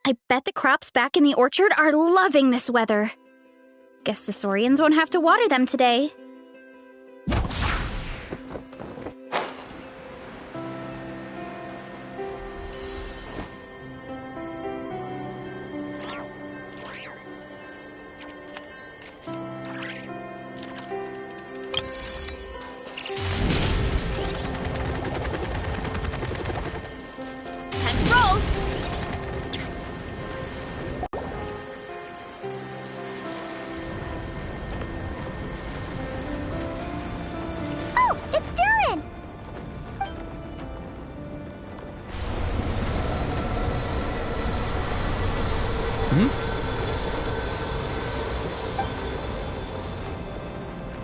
I bet the crops back in the orchard are loving this weather. Guess the Saurians won't have to water them today.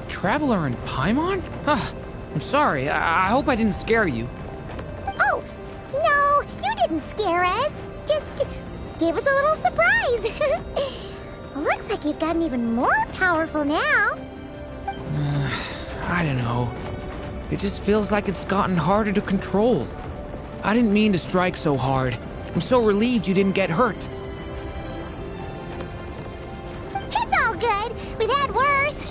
Traveler and Paimon? I'm sorry. I hope I didn't scare you. Oh, no, you didn't scare us. Just gave us a little surprise. Looks like you've gotten even more powerful now. I don't know. It just feels like it's gotten harder to control. I didn't mean to strike so hard. I'm so relieved you didn't get hurt. It's all good. We've had worse.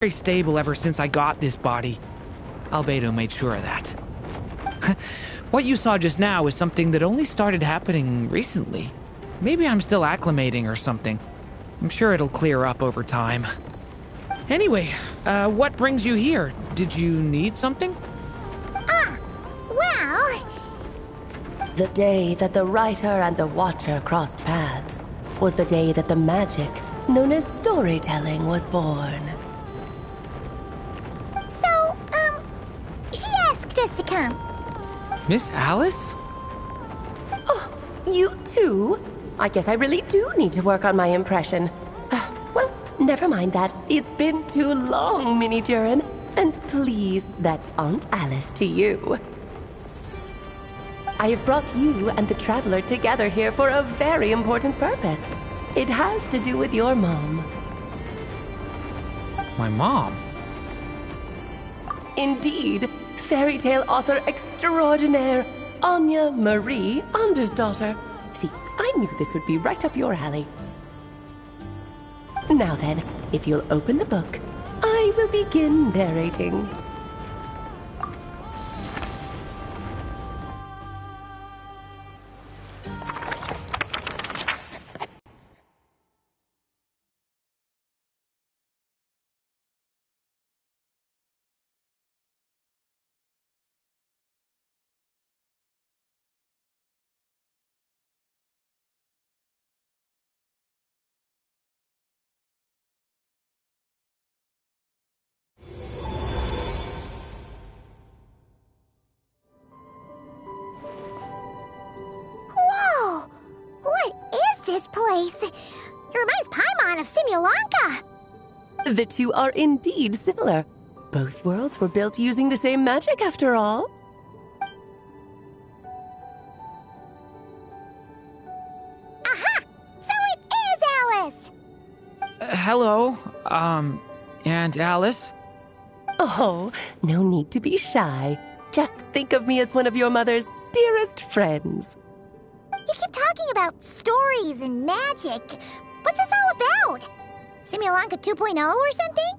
Very stable ever since I got this body. Rubedo made sure of that. What you saw just now is something that only started happening recently. Maybe I'm still acclimating or something. I'm sure it'll clear up over time. Anyway, what brings you here? Did you need something? Well... The day that the writer and the watcher crossed paths was the day that the magic known as storytelling was born. So, she asked us to come. Miss Alice? Oh, you too? I guess I really do need to work on my impression. Well, never mind that. It's been too long, Mini Durin. And please, that's Aunt Alice to you. I have brought you and the Traveler together here for a very important purpose. It has to do with your mom. My mom? Indeed, fairy tale author extraordinaire, Anya Marie Andersdottir. See, I knew this would be right up your alley. Now then, if you'll open the book, I will begin narrating. Whoa! What is this place? It reminds Paimon of Simulanka. The two are indeed similar. Both worlds were built using the same magic, after all. Aha! So it is Alice! Hello, Aunt Alice? Oh, no need to be shy. Just think of me as one of your mother's dearest friends. You keep talking about stories and magic. What's this all about? Simulanka 2.0 or something?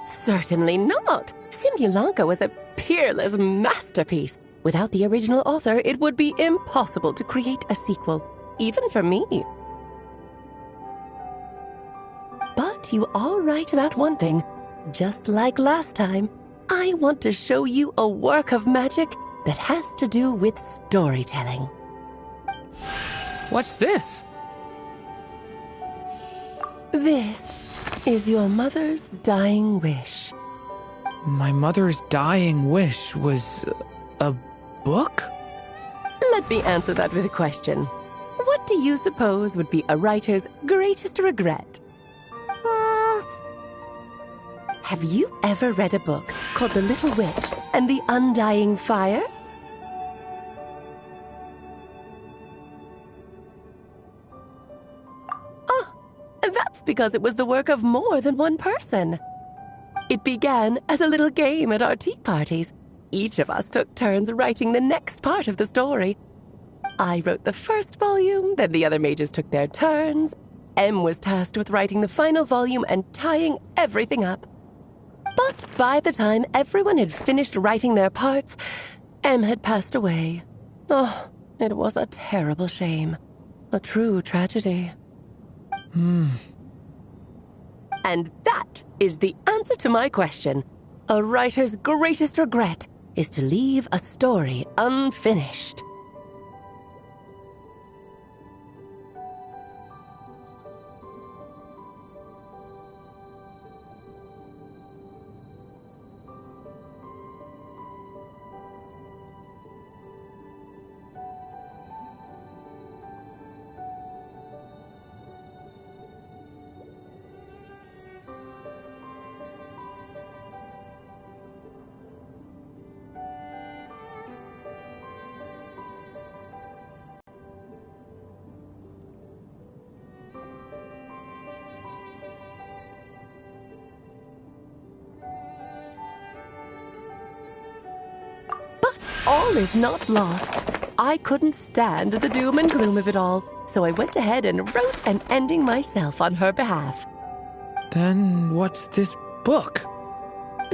Certainly not. Simulanka was a peerless masterpiece. Without the original author, it would be impossible to create a sequel, even for me. But you are right about one thing. Just like last time, I want to show you a work of magic that has to do with storytelling. What's this? This is your mother's dying wish. My mother's dying wish was a book? Let me answer that with a question. What do you suppose would be a writer's greatest regret? Have you ever read a book called The Little Witch and the Undying Fire? Oh, that's because it was the work of more than one person. It began as a little game at our tea parties, each of us took turns writing the next part of the story. I wrote the first volume, then the other mages took their turns. Em was tasked with writing the final volume and tying everything up. But by the time everyone had finished writing their parts, Em had passed away. Oh, it was a terrible shame. A true tragedy. And that is the answer to my question. A writer's greatest regret is to leave a story unfinished. All is not lost. I couldn't stand the doom and gloom of it all, so I went ahead and wrote an ending myself on her behalf. Then what's this book?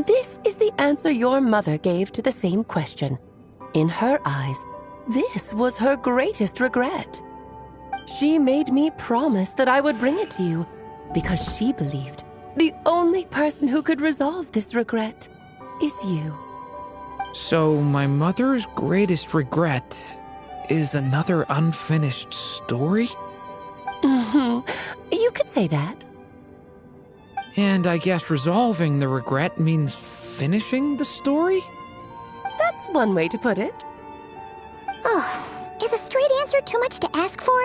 This is the answer your mother gave to the same question. In her eyes, this was her greatest regret. She made me promise that I would bring it to you, because she believed the only person who could resolve this regret is you. So my mother's greatest regret is another unfinished story? You could say that. And I guess resolving the regret means finishing the story? That's one way to put it. Oh, is a straight answer too much to ask for?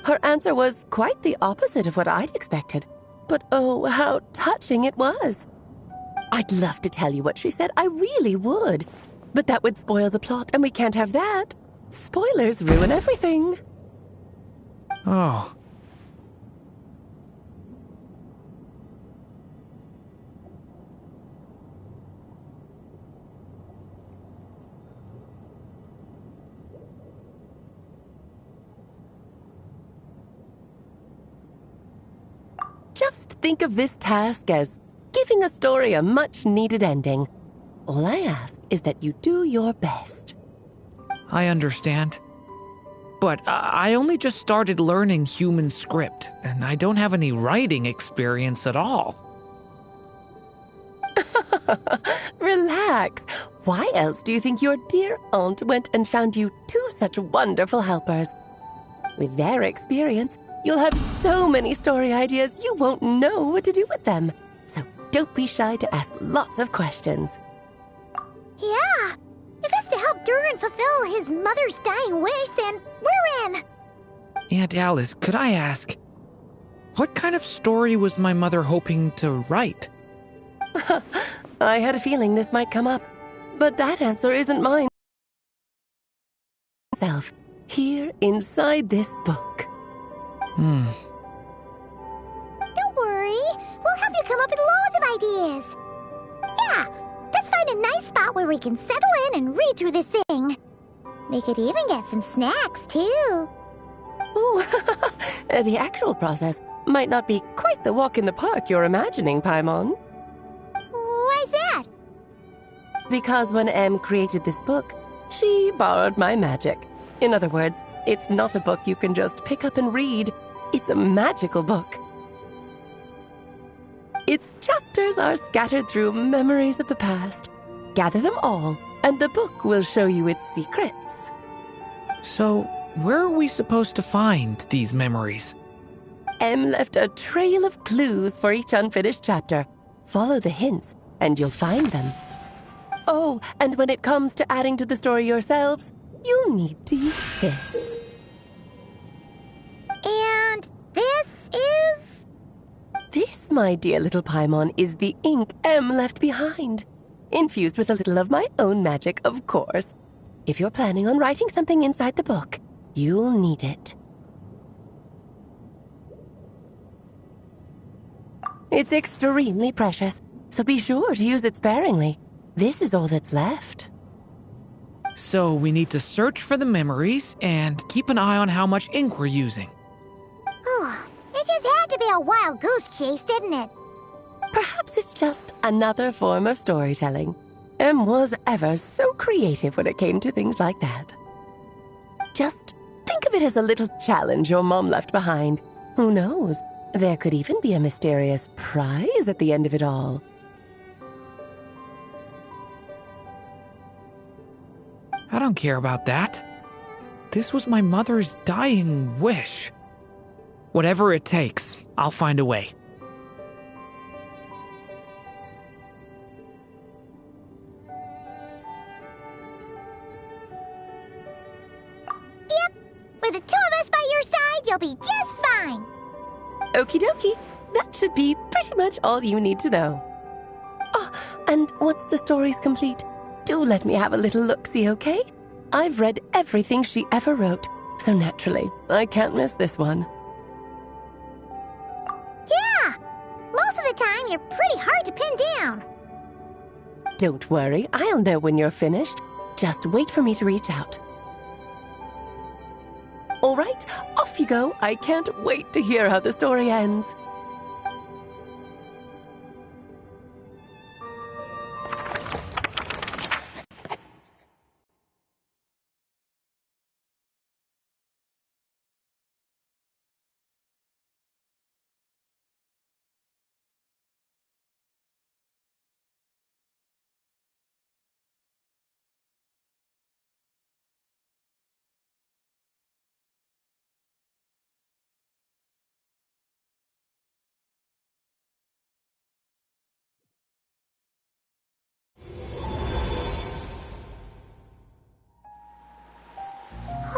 Her answer was quite the opposite of what I'd expected. But oh, how touching it was. I'd love to tell you what she said, I really would. But that would spoil the plot, and we can't have that. Spoilers ruin everything. Oh. Just think of this task as giving a story a much-needed ending. All I ask is that you do your best. I understand. But I only just started learning human script, and I don't have any writing experience at all. Relax. Why else do you think your dear aunt went and found you two such wonderful helpers? With their experience, you'll have so many story ideas you won't know what to do with them. So don't be shy to ask lots of questions. Yeah. If it's to help Durin fulfill his mother's dying wish, then we're in. Aunt Alice, could I ask, what kind of story was my mother hoping to write? I had a feeling this might come up, but that answer isn't mine. Here inside this book. Don't worry. We'll help you come up with loads of ideas. Yeah, let's find a nice spot where we can settle in and read through this thing. We could even get some snacks, too. Ooh, the actual process might not be quite the walk in the park you're imagining, Paimon. Why's that? Because when Em created this book, she borrowed my magic. In other words, it's not a book you can just pick up and read. It's a magical book. Its chapters are scattered through memories of the past. Gather them all, and the book will show you its secrets. So, where are we supposed to find these memories? Em left a trail of clues for each unfinished chapter. Follow the hints, and you'll find them. Oh, and when it comes to adding to the story yourselves, you'll need to use this. And this is... This, my dear little Paimon, is the ink Em left behind. Infused with a little of my own magic, of course. If you're planning on writing something inside the book, you'll need it. It's extremely precious, so be sure to use it sparingly. This is all that's left. So we need to search for the memories and keep an eye on how much ink we're using. It just had to be a wild goose chase, didn't it? Perhaps it's just another form of storytelling. Em was ever so creative when it came to things like that. Just think of it as a little challenge your mom left behind. Who knows? There could even be a mysterious prize at the end of it all. I don't care about that. This was my mother's dying wish. Whatever it takes, I'll find a way. Yep. With the two of us by your side, you'll be just fine. Okie dokie. That should be pretty much all you need to know. Oh, and once the story's complete, do let me have a little look-see, okay? I've read everything she ever wrote, so naturally, I can't miss this one. Yeah. Most of the time, you're pretty hard to pin down. Don't worry, I'll know when you're finished. Just wait for me to reach out. All right, off you go. I can't wait to hear how the story ends.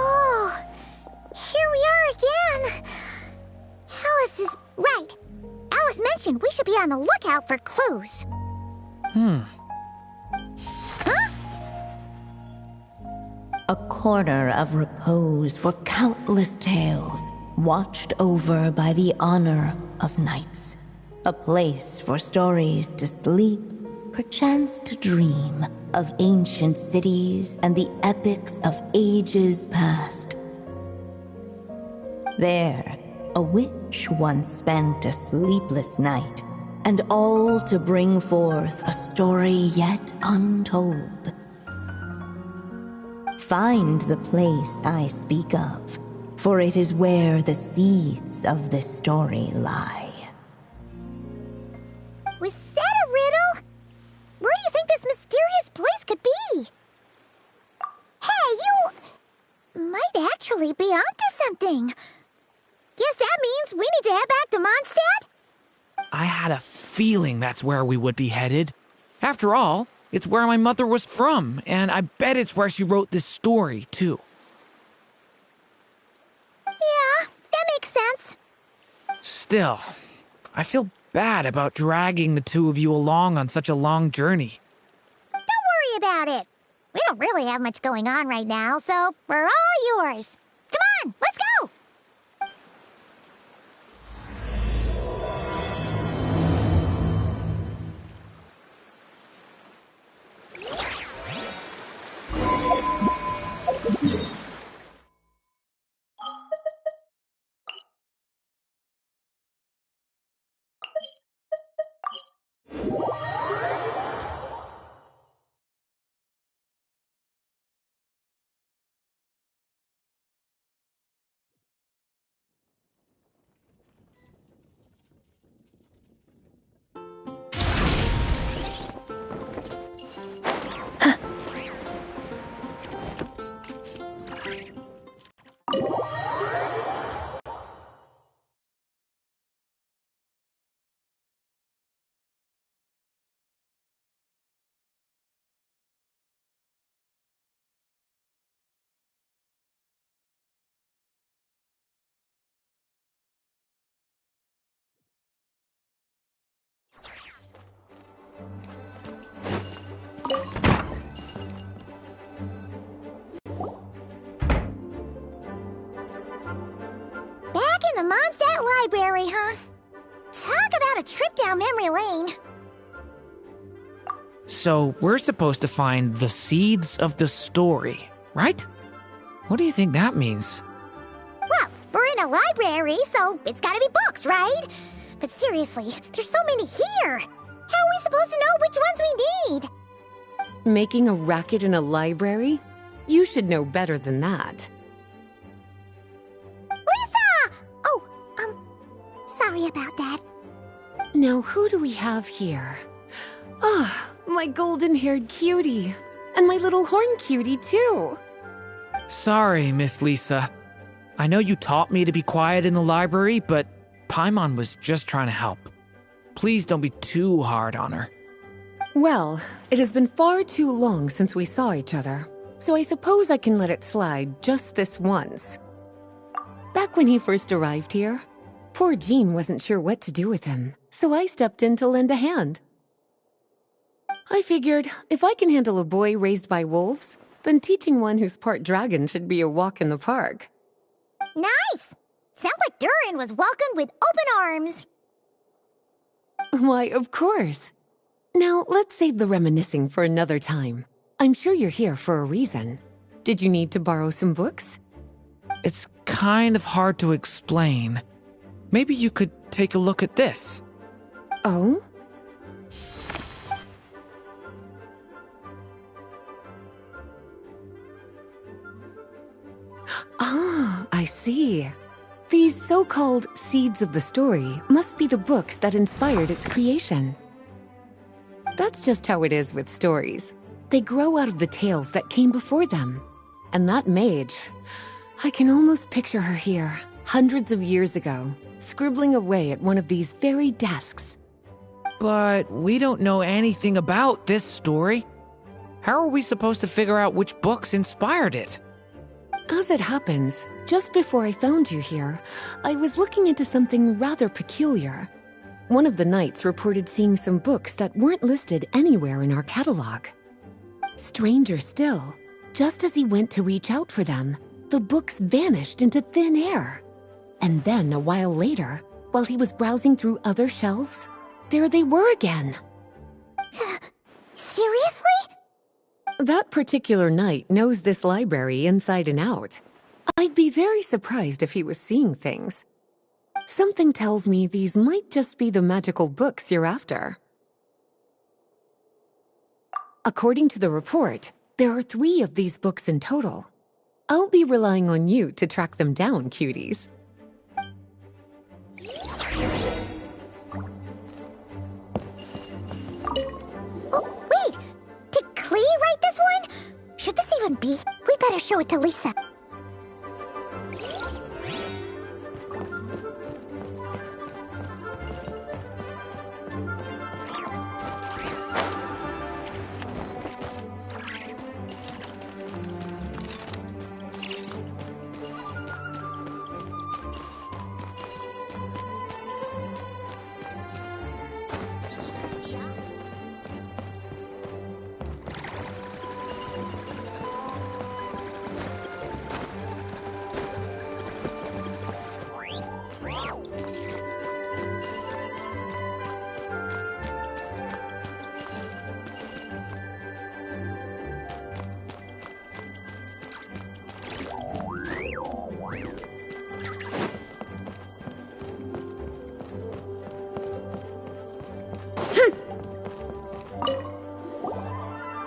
Oh, here we are again. Alice is right. Alice mentioned we should be on the lookout for clues. Huh? A corner of repose for countless tales, watched over by the honor of knights. A place for stories to sleep, perchance to dream of ancient cities and the epics of ages past. There, a witch once spent a sleepless night, and all to bring forth a story yet untold. Find the place I speak of, for it is where the seeds of this story lie. Was that a riddle? Where do you think this mysterious place could be? Hey, you might actually be onto something. Guess that means we need to head back to Mondstadt? I had a feeling that's where we would be headed. After all, it's where my mother was from, and I bet it's where she wrote this story, too. Yeah, that makes sense. Still, I feel bad about dragging the two of you along on such a long journey. Don't worry about it. We don't really have much going on right now, so we're all yours. Come on, let's go! Back in the Mondstadt Library, huh? Talk about a trip down memory lane. So we're supposed to find the seeds of the story, right? What do you think that means? Well, we're in a library, so it's gotta be books, right? But seriously, there's so many here. How are we supposed to know which ones we need? Making a racket in a library? You should know better than that. Lisa! Oh, sorry about that. Now, who do we have here? Ah, my golden-haired cutie. And my little horn cutie, too. Sorry, Miss Lisa. I know you taught me to be quiet in the library, but Paimon was just trying to help. Please don't be too hard on her. Well, it has been far too long since we saw each other, so I suppose I can let it slide just this once. Back when he first arrived here, poor Jean wasn't sure what to do with him, so I stepped in to lend a hand. I figured if I can handle a boy raised by wolves, then teaching one who's part dragon should be a walk in the park. Nice! Sounds like Durin was welcomed with open arms. Why, of course. Now, let's save the reminiscing for another time. I'm sure you're here for a reason. Did you need to borrow some books? It's kind of hard to explain. Maybe you could take a look at this. Oh? Ah, I see. These so-called seeds of the story must be the books that inspired its creation. That's just how it is with stories. They grow out of the tales that came before them. And that mage, I can almost picture her here, hundreds of years ago, scribbling away at one of these very desks. But we don't know anything about this story. How are we supposed to figure out which books inspired it? As it happens, just before I found you here, I was looking into something rather peculiar. One of the knights reported seeing some books that weren't listed anywhere in our catalog. Stranger still, just as he went to reach out for them, the books vanished into thin air. And then a while later, while he was browsing through other shelves, there they were again. Seriously? That particular knight knows this library inside and out. I'd be very surprised if he was seeing things. Something tells me these might just be the magical books you're after. According to the report, there are 3 of these books in total. I'll be relying on you to track them down, cuties. Oh, wait! Did Klee write this one? Should this even be? We better show it to Lisa.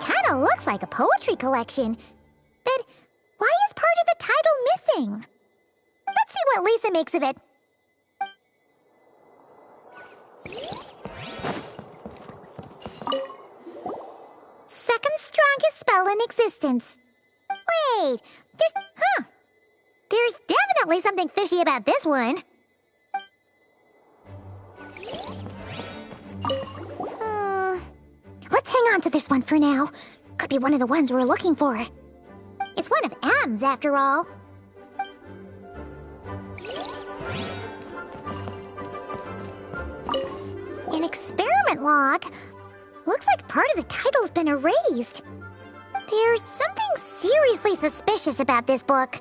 Kinda looks like a poetry collection. But why is part of the title missing? Let's see what Lisa makes of it. Second strongest spell in existence. Wait, there's definitely something fishy about this one. Let's hang on to this one for now. Could be one of the ones we're looking for. It's one of M's, after all. An experiment log. Looks like part of the title's been erased. There's something seriously suspicious about this book.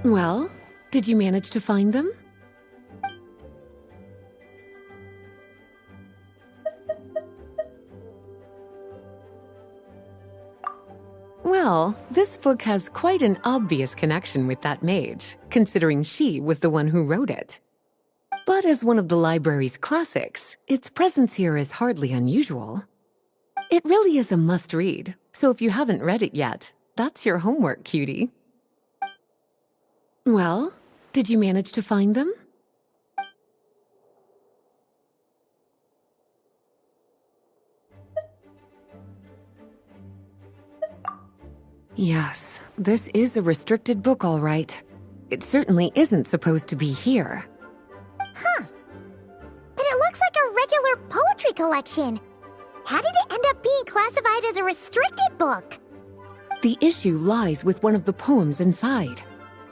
Well, did you manage to find them? Well, this book has quite an obvious connection with that mage, considering she was the one who wrote it. But as one of the library's classics, its presence here is hardly unusual. It really is a must-read, so if you haven't read it yet, that's your homework, cutie. Well, did you manage to find them? Yes, this is a restricted book, all right. It certainly isn't supposed to be here. Huh. But it looks like a regular poetry collection. How did it end up being classified as a restricted book? The issue lies with one of the poems inside.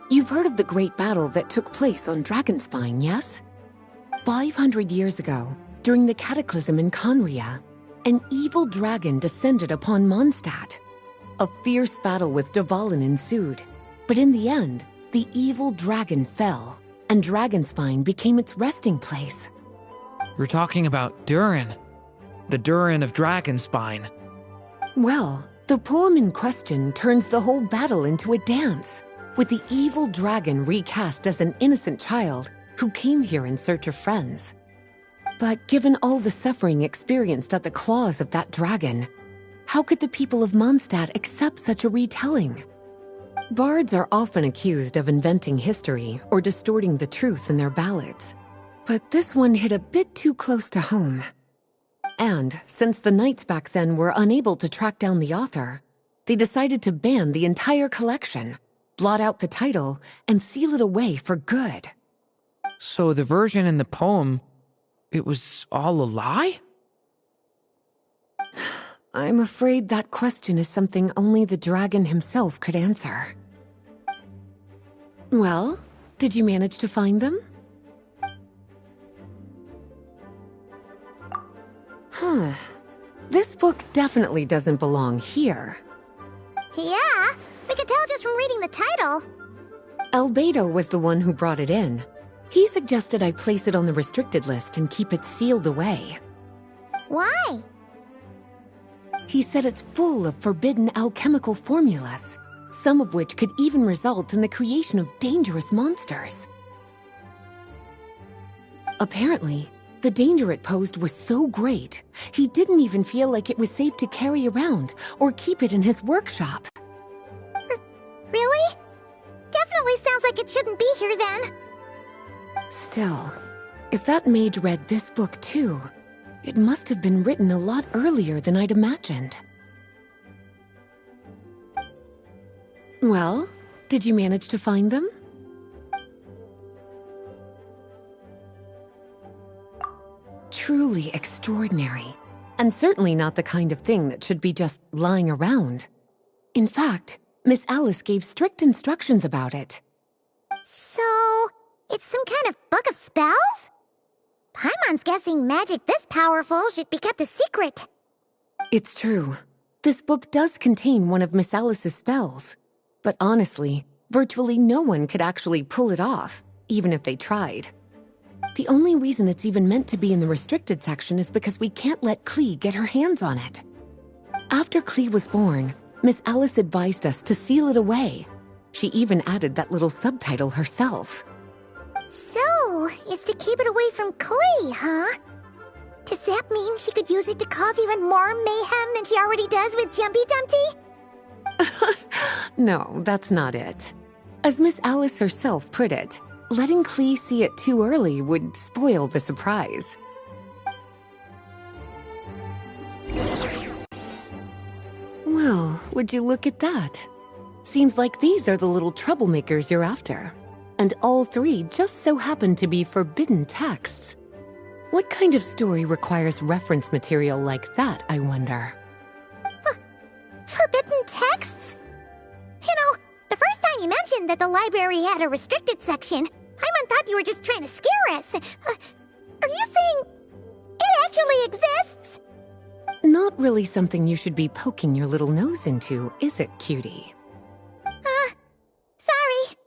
You've heard of the great battle that took place on Dragonspine, yes? 500 years ago, during the cataclysm in Conria, an evil dragon descended upon Mondstadt. A fierce battle with Dvalin ensued, but in the end, the evil dragon fell, and Dragonspine became its resting place. We're talking about Durin. The Durin of Dragonspine. Well, the poem in question turns the whole battle into a dance, with the evil dragon recast as an innocent child who came here in search of friends. But given all the suffering experienced at the claws of that dragon, how could the people of Mondstadt accept such a retelling? Bards are often accused of inventing history or distorting the truth in their ballads, but this one hit a bit too close to home. And since the knights back then were unable to track down the author, they decided to ban the entire collection, blot out the title, and seal it away for good. So the version in the poem, it was all a lie? I'm afraid that question is something only the dragon himself could answer. Well, did you manage to find them? This book definitely doesn't belong here. Yeah, we could tell just from reading the title. Rubedo was the one who brought it in. He suggested I place it on the restricted list and keep it sealed away. Why? He said it's full of forbidden alchemical formulas, some of which could even result in the creation of dangerous monsters. Apparently, the danger it posed was so great, he didn't even feel like it was safe to carry around or keep it in his workshop. Really? Definitely sounds like it shouldn't be here then. Still, if that mage read this book too, it must have been written a lot earlier than I'd imagined. Well, did you manage to find them? Truly extraordinary, and certainly not the kind of thing that should be just lying around. In fact, Miss Alice gave strict instructions about it. So, it's some kind of book of spells? Paimon's guessing magic this powerful should be kept a secret. It's true. This book does contain one of Miss Alice's spells. But honestly, virtually no one could actually pull it off, even if they tried. The only reason it's even meant to be in the restricted section is because we can't let Klee get her hands on it. After Klee was born, Miss Alice advised us to seal it away. She even added that little subtitle herself. So, it's to keep it away from Clay, huh? Does that mean she could use it to cause even more mayhem than she already does with Jumpy Dumpty? No, that's not it. As Miss Alice herself put it, letting Clee see it too early would spoil the surprise. Well, would you look at that? Seems like these are the little troublemakers you're after. And all three just so happen to be forbidden texts. What kind of story requires reference material like that, I wonder? Forbidden texts? You know, the first time you mentioned that the library had a restricted section, I thought you were just trying to scare us. Are you saying it actually exists? Not really something you should be poking your little nose into, is it, cutie? Sorry.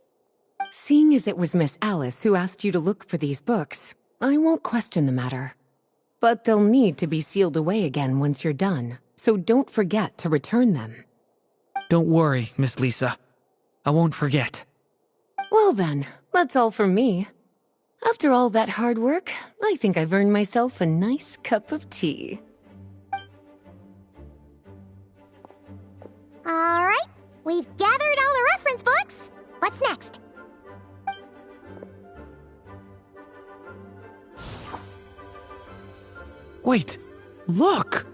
Seeing as it was Miss Alice who asked you to look for these books, I won't question the matter. But they'll need to be sealed away again once you're done, so don't forget to return them. Don't worry, Miss Lisa. I won't forget. Well then, that's all from me. After all that hard work, I think I've earned myself a nice cup of tea. Alright, we've gathered all the reference books. What's next? Wait, look!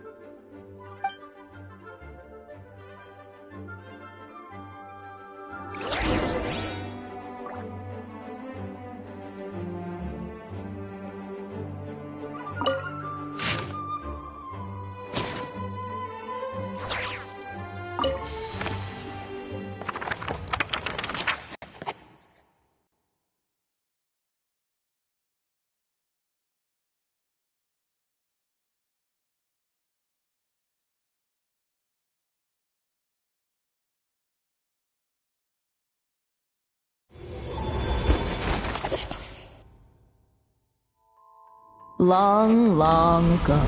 Long, long ago,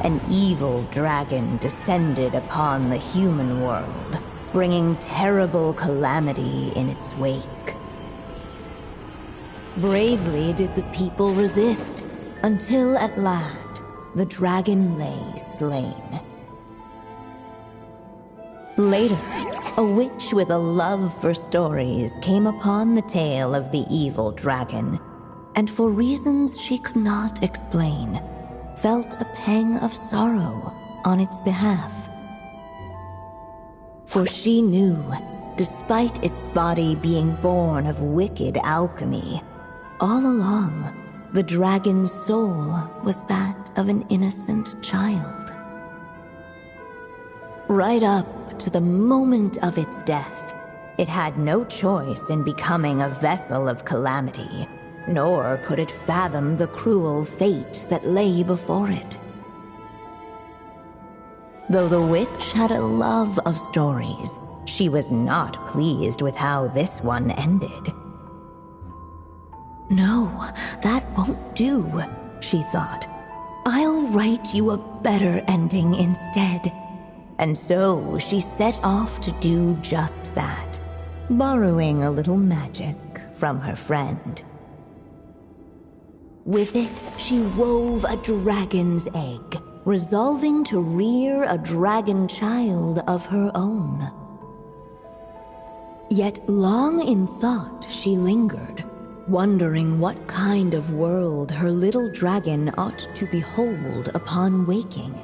an evil dragon descended upon the human world, bringing terrible calamity in its wake. Bravely did the people resist, until at last, the dragon lay slain. Later, a witch with a love for stories came upon the tale of the evil dragon, and for reasons she could not explain, felt a pang of sorrow on its behalf. For she knew, despite its body being born of wicked alchemy, all along, the dragon's soul was that of an innocent child. Right up to the moment of its death, it had no choice in becoming a vessel of calamity, nor could it fathom the cruel fate that lay before it. Though the witch had a love of stories, she was not pleased with how this one ended. No, that won't do, she thought. I'll write you a better ending instead. And so she set off to do just that, borrowing a little magic from her friend. With it, she wove a dragon's egg, resolving to rear a dragon child of her own. Yet long in thought she lingered, wondering what kind of world her little dragon ought to behold upon waking.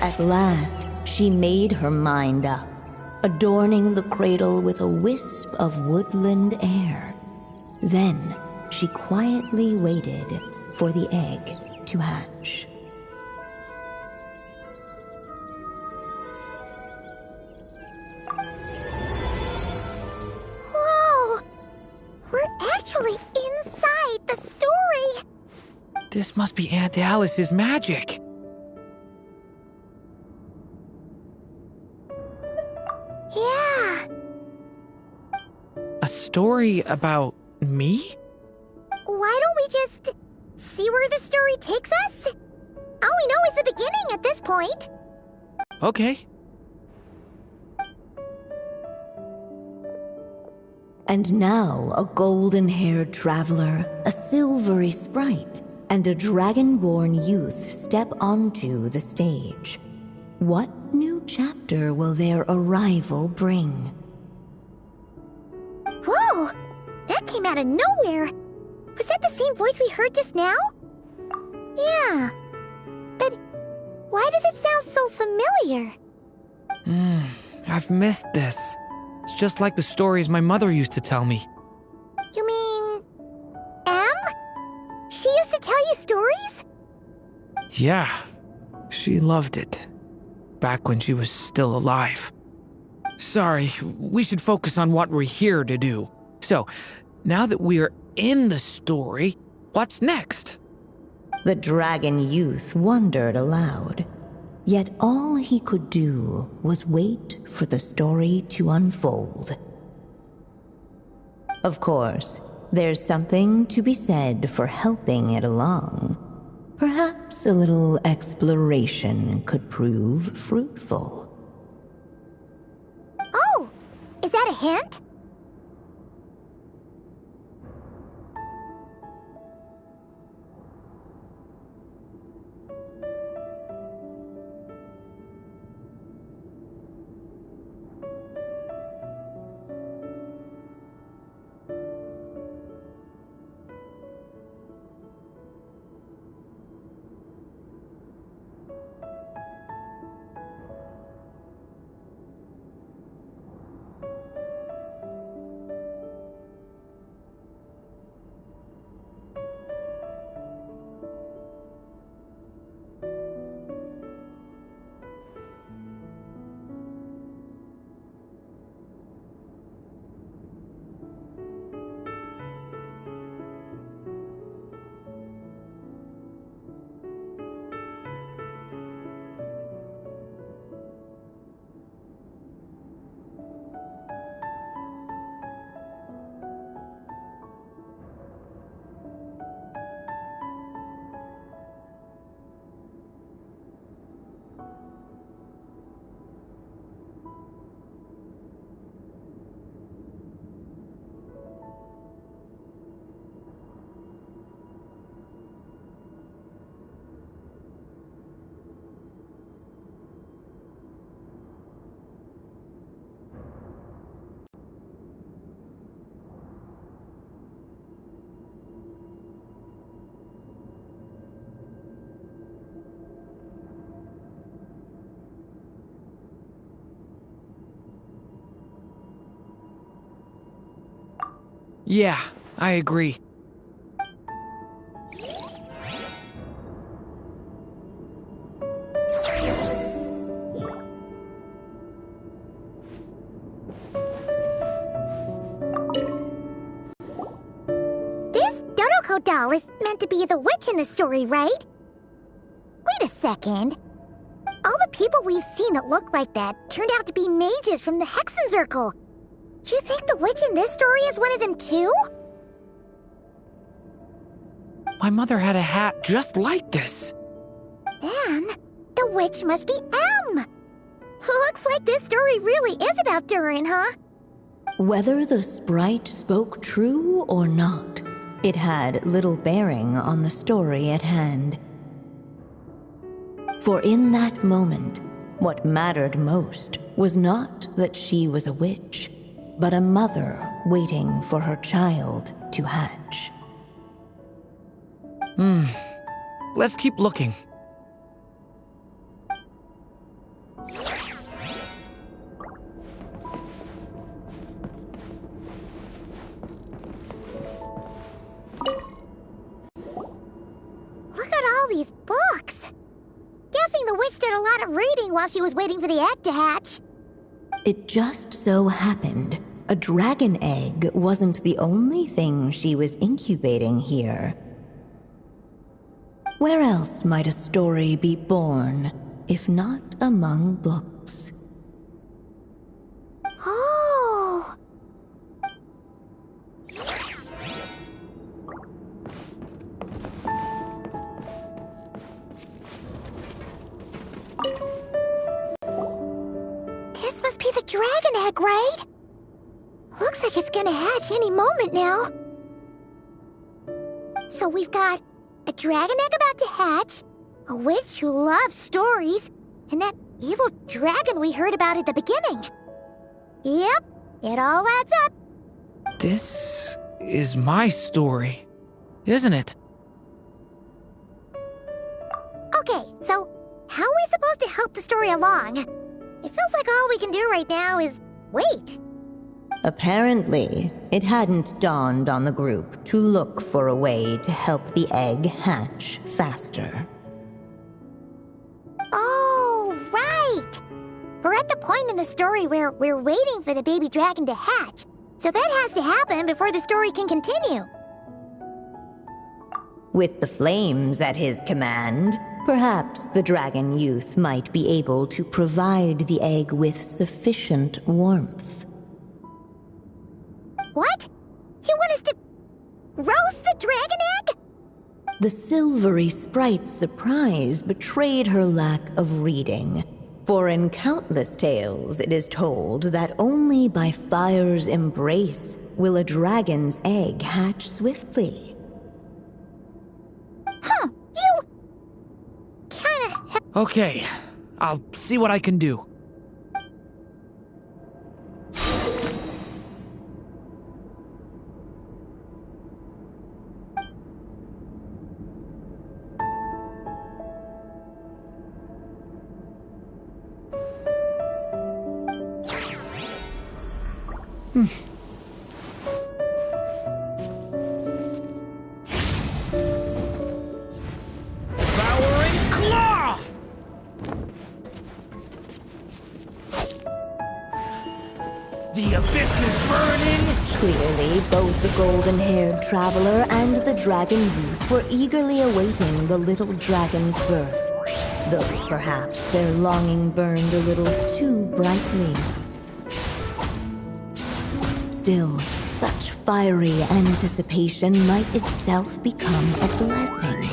At last, she made her mind up, adorning the cradle with a wisp of woodland air. Then, she quietly waited for the egg to hatch. Whoa! We're actually inside the story! This must be Aunt Alice's magic. story about me? Why don't we just see where the story takes us? All we know is the beginning at this point. Okay. And now a golden-haired traveler, a silvery sprite, and a dragon-born youth step onto the stage. What new chapter will their arrival bring? Whoa! That came out of nowhere! Was that the same voice we heard just now? Yeah. But why does it sound so familiar? I've missed this. It's just like the stories my mother used to tell me. You mean... Em? She used to tell you stories? Yeah, she loved it. Back when she was still alive. Sorry, we should focus on what we're here to do. So, now that we're in the story, what's next? The dragon youth wondered aloud. Yet all he could do was wait for the story to unfold. Of course, there's something to be said for helping it along. Perhaps a little exploration could prove fruitful. Oh! Is that a hint? Yeah, I agree. This Draco doll is meant to be the witch in the story, right? Wait a second. All the people we've seen that look like that turned out to be mages from the Hexen Circle. Do you think the witch in this story is one of them too? My mother had a hat just like this. Then, the witch must be Em. Looks like this story really is about Durin, huh? Whether the sprite spoke true or not, it had little bearing on the story at hand. For in that moment, what mattered most was not that she was a witch, but a mother waiting for her child to hatch. Let's keep looking. Look at all these books. Guessing the witch did a lot of reading while she was waiting for the egg to hatch. It just so happened a dragon egg wasn't the only thing she was incubating here. Where else might a story be born, if not among books? Oh! This must be the dragon egg, right? Looks like it's gonna hatch any moment now. So we've got a dragon egg about to hatch, a witch who loves stories, and that evil dragon we heard about at the beginning. Yep, it all adds up. This is my story, isn't it? Okay, so how are we supposed to help the story along? It feels like all we can do right now is wait. Apparently, it hadn't dawned on the group to look for a way to help the egg hatch faster. Oh, right! We're at the point in the story where we're waiting for the baby dragon to hatch, so that has to happen before the story can continue. With the flames at his command, perhaps the dragon youth might be able to provide the egg with sufficient warmth. What? You want us to roast the dragon egg? The silvery sprite's surprise betrayed her lack of reading. For in countless tales it is told that only by fire's embrace will a dragon's egg hatch swiftly. Huh, you... kinda... Okay, I'll see what I can do. Devouring claw! The abyss is burning! Clearly, both the golden-haired traveler and the dragon youth were eagerly awaiting the little dragon's birth, though perhaps their longing burned a little too brightly. Still, such fiery anticipation might itself become a blessing.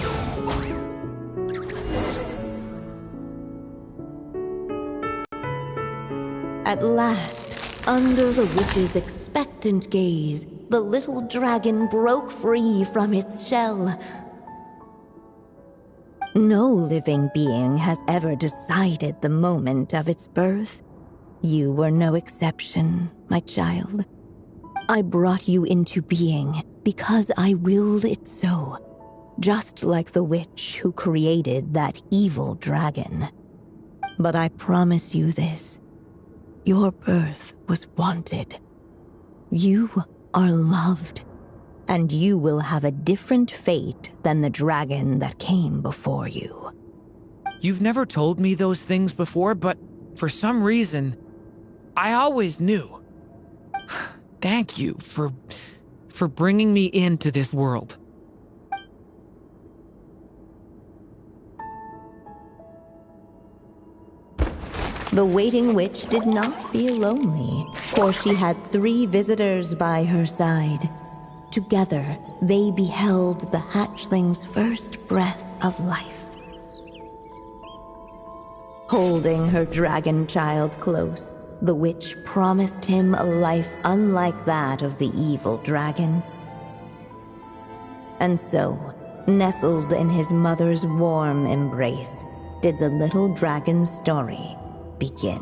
At last, under the witch's expectant gaze, the little dragon broke free from its shell. No living being has ever decided the moment of its birth. You were no exception, my child. I brought you into being because I willed it so, just like the witch who created that evil dragon. But I promise you this. Your birth was wanted. You are loved, and you will have a different fate than the dragon that came before you. You've never told me those things before, but for some reason, I always knew. Thank you for bringing me into this world. The waiting witch did not feel lonely, for she had 3 visitors by her side. Together, they beheld the hatchling's first breath of life. Holding her dragon child close, the witch promised him a life unlike that of the evil dragon. And so, nestled in his mother's warm embrace, did the little dragon's story begin.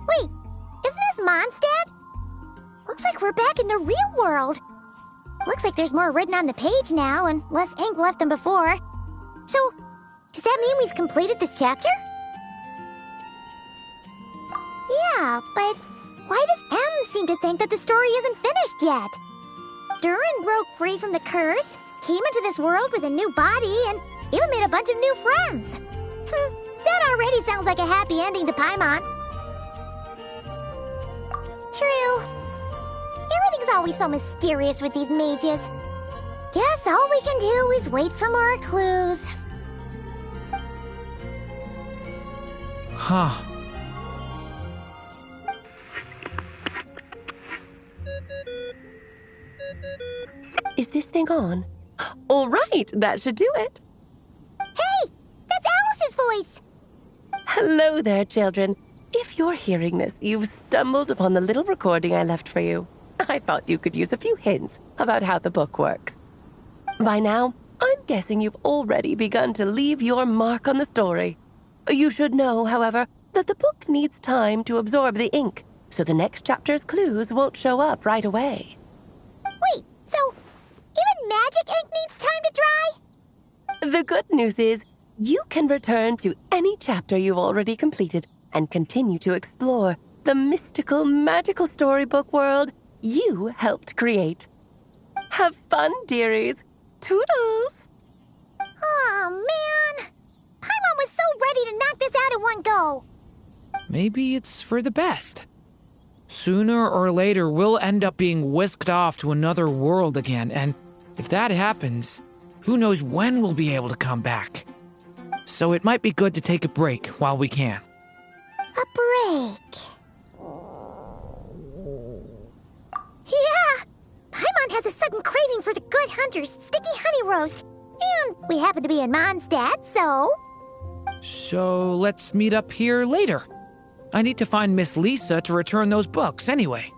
Wait, isn't this Mondstadt? Looks like we're back in the real world. Looks like there's more written on the page now and less ink left than before. So, does that mean we've completed this chapter? Yeah, but why does M seem to think that the story isn't finished yet? Durin broke free from the curse, came into this world with a new body, and even made a bunch of new friends. That already sounds like a happy ending to Paimon. True. Everything's always so mysterious with these mages. Guess all we can do is wait for more clues. Huh. Is this thing on? All right, that should do it. Hey! That's Alice's voice! Hello there, children. If you're hearing this, you've stumbled upon the little recording I left for you. I thought you could use a few hints about how the book works. By now, I'm guessing you've already begun to leave your mark on the story. You should know, however, that the book needs time to absorb the ink, so the next chapter's clues won't show up right away. Wait, so even magic ink needs time to dry? The good news is, you can return to any chapter you've already completed and continue to explore the mystical, magical storybook world you helped create. Have fun, dearies. Toodles! Oh, man! Paimon was so ready to knock this out in one go. Maybe it's for the best. Sooner or later, we'll end up being whisked off to another world again, and if that happens, who knows when we'll be able to come back. So it might be good to take a break while we can. A break. Yeah! Paimon has a sudden craving for the Good Hunter's sticky honey roast. And we happen to be in Mondstadt, so... So let's meet up here later. I need to find Miss Lisa to return those books anyway.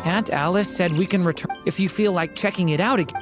Aunt Alice said we can return if you feel like checking it out again.